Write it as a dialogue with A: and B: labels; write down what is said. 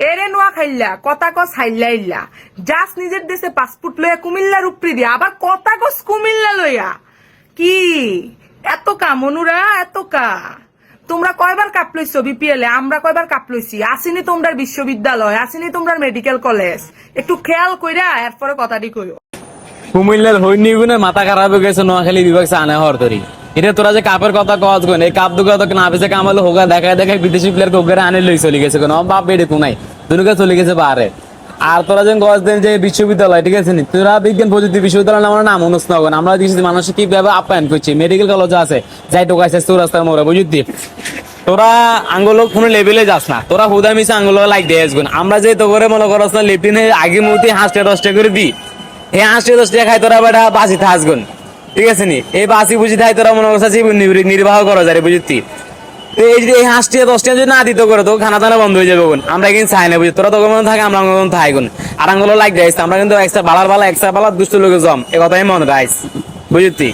A: এরে নোয়া খাইল্লা কথা কস হাইল্লা ইল্লা জাস নিজের দেশে পাসপোর্ট লইয়া কুমিল্লার উপরি দিয়া আবার কথা কস কুমিল্লা লইয়া কি এত কা মনুরা এত কা তোমরা কয়বার কাপ লইছো বিপিএল এ আমরা কয়বার কাপ লইছি আসিনি তোমরা বিশ্ববিদ্যালয় আসিনি তোমরা মেডিকেল কলেজ একটু খেয়াল কইরা এরপরে কথাটি কইও
B: কুমিল্লার হইনিগুনে মাথা খারাপ হয়ে গেছে নোয়াখালী বিভাগ আনে হওয়ার তরি এটা তোরা যে কাপের কথা কওয়াজ কোন এই কাপ দুগা তো না বেছে কামালে হোগা দেখায় দেখায় বিদেশি প্লেয়ার কোগরে আনে লই চলে গেছে কোন বাপ বেড়ে কোনাই দুনুকা চলে গেছে বারে আর তোরা যে গজ দেন যে বিশ্ববিদ্যালয় ঠিক আছে নি তোরা বিজ্ঞান প্রযুক্তি বিশ্ববিদ্যালয় আমার নাম অনুষ্ঠ হবে আমরা দেখছি মানুষ কিভাবে আপ্যায়ন করছি মেডিকেল কলেজ আছে যাই টোকাইছে চৌরাস্তার মোড়ে বুঝতি তোরা আঙ্গুলো কোনো লেভেলে যাস না তোরা হুদা মিশে আঙ্গুলো লাইক দিয়ে আসবেন আমরা যে তো করে মনে করছ না লেফটিনে আগে মুহূর্তে 5-10 করে দিই এই 5-10 খাই তোরা বেটা বাসি থাকগুন ঠিক আছে নি এই বাসি বুঝি থাই তোরা মনে করছিস নির্বাহ করা যায় বুঝতি এই যে এই 5-10 যদি না দিত করে তো খানা দানা বন্ধ হয়ে যাবে আমরা কিন্তু চাই না বুঝি তোরা তো মনে থাকে আমরা থাকুন আর আঙ্গুলো লাইক দিয়ে আমরা কিন্তু এক্সট্রা বালার বালা এক্সট্রা বালা দুষ্ট লোকে জম এ কথাই মনে রাইস বুঝতি